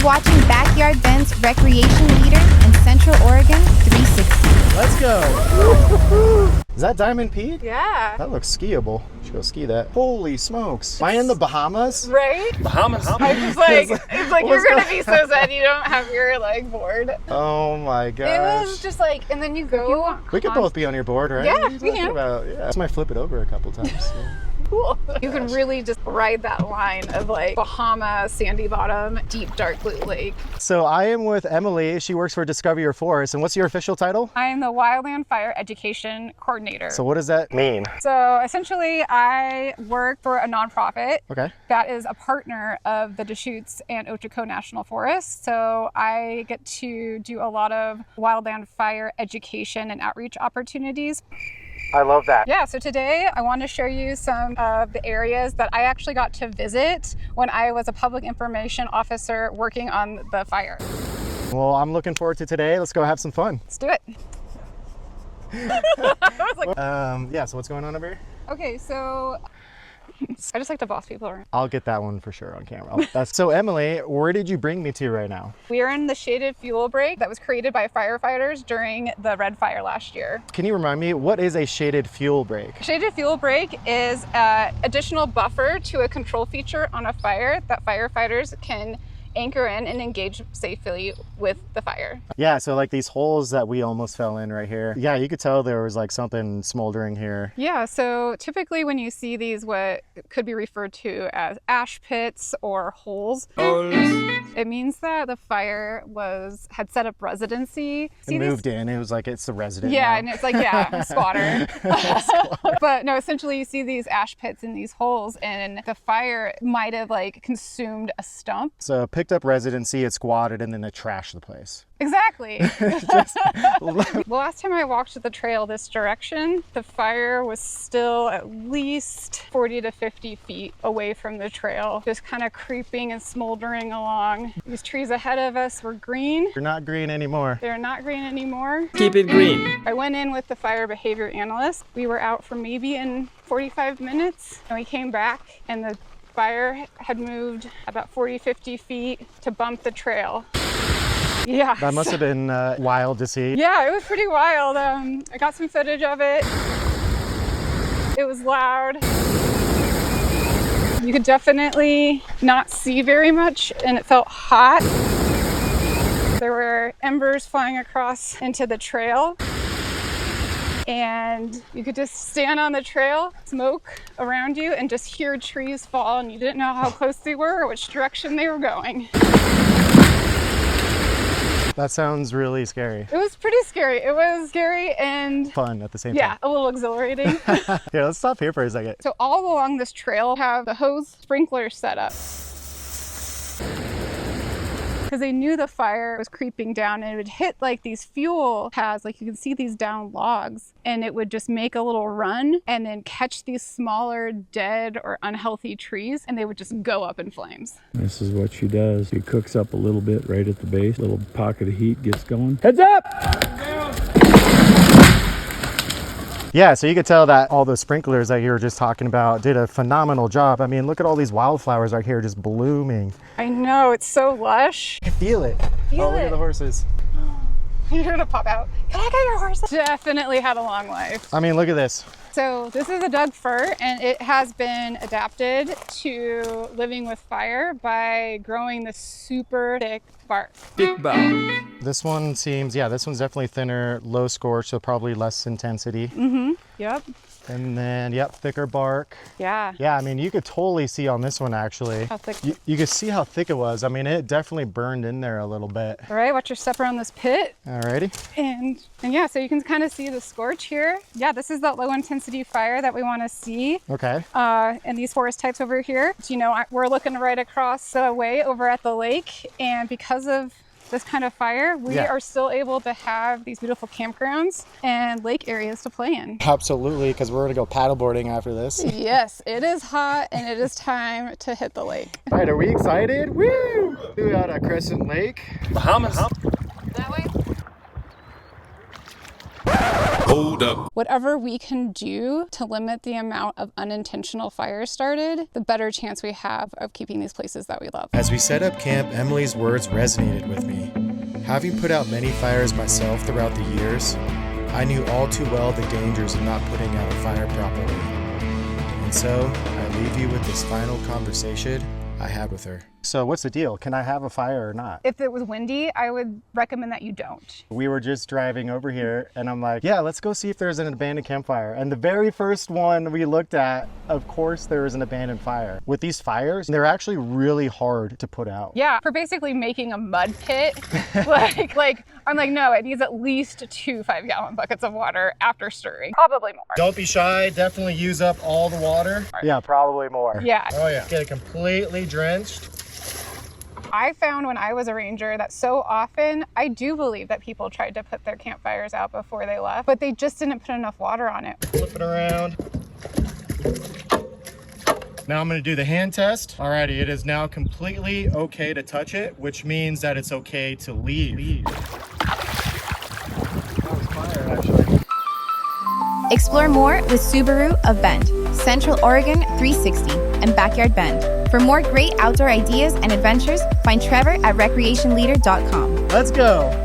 watching Backyard Ben's recreation leader in Central Oregon 360. Let's go. Is that Diamond Peak? Yeah. That looks skiable. Should go ski that. Holy smokes. Am I in the Bahamas? Right? Bahamas? I just like, it's like you're going to be so sad you don't have your like board. Oh my gosh. It was just like, and then you go. We could both be on your board, right? Yeah, What are you we talking can. about? Yeah. I might flip it over a couple times. Yeah. Cool. You can really just ride that line of like Bahamas, sandy bottom, deep dark blue lake. So I am with Emily. She works for Discover Your Forest. And what's your official title? I am the Wildfire Education Coordinator. So what does that mean? So essentially I work for a nonprofit Okay. that is a partner of the Deschutes and Ochoco National Forest. So I get to do a lot of wildland fire education and outreach opportunities. I love that. Yeah, so today I want to show you some of the areas that I actually got to visit when I was a public information officer working on the fire. Well, I'm looking forward to today. Let's go have some fun. Let's do it. Yeah, so what's going on over here? Okay, so I just like to boss people around. I'll get that one for sure on camera. So Emily, where did you bring me to right now? We are in the shaded fuel break that was created by firefighters during the Red Fire last year. Can you remind me, what is a shaded fuel break? Shaded fuel break is an additional buffer to a control feature on a fire that firefighters can anchor in and engage safely with the fire. Yeah, so like these holes that we almost fell in right here. Yeah, you could tell there was like something smoldering here. Yeah, so typically when you see these, what could be referred to as ash pits or holes, it means that the fire had set up residency. It moved in, it was like it's the resident Yeah, now. and it's like, yeah, squatter. But no, essentially you see these ash pits in these holes and the fire might have like consumed a stump. So it picked up residency, it squatted, and then it trashed the place. Exactly. The last time I walked the trail this direction, the fire was still at least 40 to 50 feet away from the trail, just kind of creeping and smoldering along. These trees ahead of us were green. You're not green anymore. They're not green anymore. Keep it green. I went in with the fire behavior analyst. We were out for maybe in 45 minutes, and we came back, and the fire had moved about 40, 50 feet to bump the trail. Yeah. That must have been wild to see. Yeah, it was pretty wild. I got some footage of it. It was loud. You could definitely not see very much, and it felt hot. There were embers flying across into the trail. And you could just stand on the trail, smoke around you, and just hear trees fall, and you didn't know how close they were or which direction they were going. That sounds really scary. It was pretty scary. It was scary and Fun at the same yeah, time. a little exhilarating. Here, let's stop here for a second. So all along this trail have the hose sprinklers set up. Because they knew the fire was creeping down and it would hit like these fuel pads, like you can see these down logs, and it would just make a little run and then catch these smaller dead or unhealthy trees, and they would just go up in flames. This is what she does. She cooks up a little bit right at the base. Little pocket of heat gets going. Heads up! Yeah, so you could tell that all the sprinklers that you were just talking about did a phenomenal job. I mean, look at all these wildflowers right here just blooming. I know, it's so lush. I feel it. Feel Look it. at the horses. You're gonna pop out. Can I get your horse? Definitely had a long life. I mean, look at this. So this is a Doug fir, and it has been adapted to living with fire by growing this super thick bark. Big bow. This one seems, yeah, this one's definitely thinner, low scorch, so probably less intensity. Yep. And then, yep, thicker bark. Yeah. Yeah, I mean, you could totally see on this one, actually. How thick? You could see how thick it was. I mean, it definitely burned in there a little bit. All right, watch your step around this pit. Alrighty. And yeah, so you can kind of see the scorch here. Yeah, this is that low intensity fire that we want to see. Okay. And these forest types over here. So, you know, we're looking right across the way over at the lake, and because of this kind of fire, we are still able to have these beautiful campgrounds and lake areas to play in. Absolutely, because we're gonna go paddleboarding after this. Yes, it is hot and it is time to hit the lake. All right, are we excited? Woo! We got a Crescent Lake. Bahamas. That way? Hold up. Whatever we can do to limit the amount of unintentional fires started, the better chance we have of keeping these places that we love. As we set up camp, Emily's words resonated with me. Having put out many fires myself throughout the years, I knew all too well the dangers of not putting out a fire properly. And so, I leave you with this final conversation I had with her. So what's the deal? Can I have a fire or not? If it was windy, I would recommend that you don't. We were just driving over here and I'm like, yeah, let's go see if there's an abandoned campfire. And the very first one we looked at, of course there was an abandoned fire. With these fires, they're actually really hard to put out. Yeah, for basically making a mud pit, like I'm like, no, it needs at least 2 5-gallon buckets of water after stirring. Probably more. Don't be shy, definitely use up all the water. Yeah, probably more. Yeah. Oh yeah. Get it completely drenched. I found when I was a ranger that so often, I do believe that people tried to put their campfires out before they left, but they just didn't put enough water on it. Flip it around. Now I'm gonna do the hand test. Alrighty, it is now completely okay to touch it, which means that it's okay to leave. That was fire, actually. Explore more with Subaru of Bend, Central Oregon 360, and Backyard Bend. For more great outdoor ideas and adventures, find Trevor at recreationleader.com. Let's go.